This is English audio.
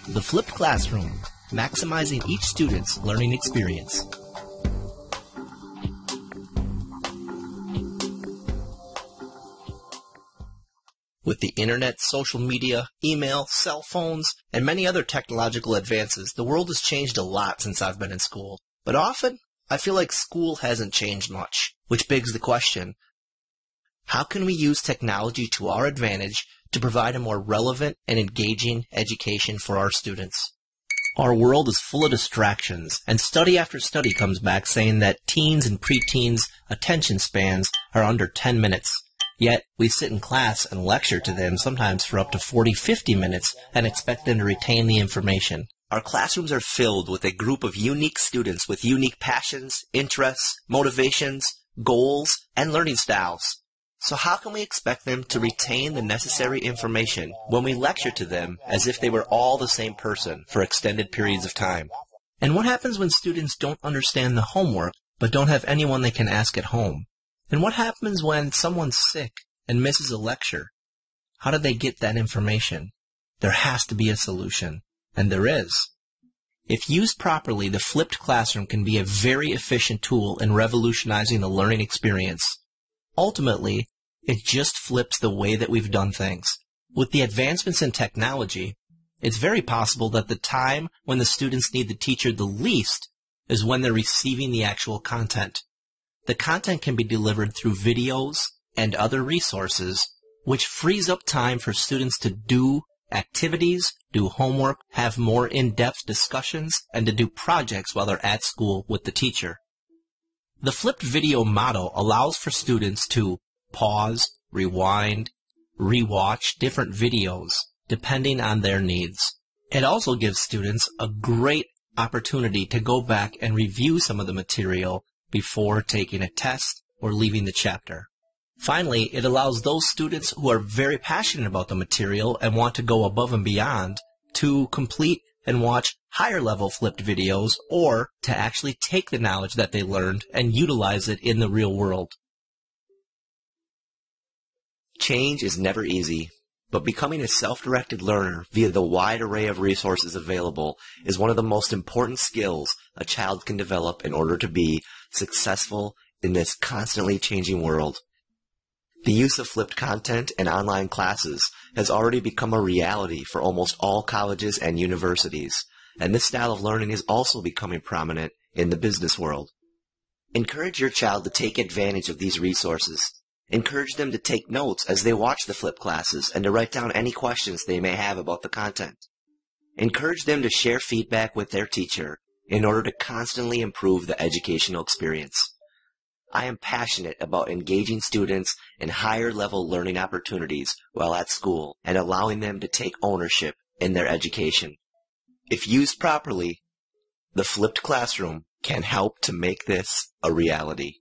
The Flipped Classroom, maximizing each student's learning experience. With the internet, social media, email, cell phones, and many other technological advances, the world has changed a lot since I've been in school. But often, I feel like school hasn't changed much, which begs the question, how can we use technology to our advantage to provide a more relevant and engaging education for our students? Our world is full of distractions, and study after study comes back saying that teens and preteens' attention spans are under 10 minutes. Yet, we sit in class and lecture to them sometimes for up to 40-50 minutes and expect them to retain the information. Our classrooms are filled with a group of unique students with unique passions, interests, motivations, goals, and learning styles. So how can we expect them to retain the necessary information when we lecture to them as if they were all the same person for extended periods of time? And what happens when students don't understand the homework but don't have anyone they can ask at home? And what happens when someone's sick and misses a lecture? How do they get that information? There has to be a solution, and there is. If used properly, the flipped classroom can be a very efficient tool in revolutionizing the learning experience. Ultimately, it just flips the way that we've done things. With the advancements in technology, it's very possible that the time when the students need the teacher the least is when they're receiving the actual content. The content can be delivered through videos and other resources, which frees up time for students to do activities, do homework, have more in-depth discussions, and to do projects while they're at school with the teacher. The flipped video model allows for students to pause, rewind, rewatch different videos depending on their needs. It also gives students a great opportunity to go back and review some of the material before taking a test or leaving the chapter. Finally, it allows those students who are very passionate about the material and want to go above and beyond to complete and watch higher level flipped videos or to actually take the knowledge that they learned and utilize it in the real world. Change is never easy, but becoming a self-directed learner via the wide array of resources available is one of the most important skills a child can develop in order to be successful in this constantly changing world. The use of flipped content and online classes has already become a reality for almost all colleges and universities, and this style of learning is also becoming prominent in the business world. Encourage your child to take advantage of these resources. Encourage them to take notes as they watch the flipped classes and to write down any questions they may have about the content. Encourage them to share feedback with their teacher in order to constantly improve the educational experience. I am passionate about engaging students in higher level learning opportunities while at school and allowing them to take ownership in their education. If used properly, the flipped classroom can help to make this a reality.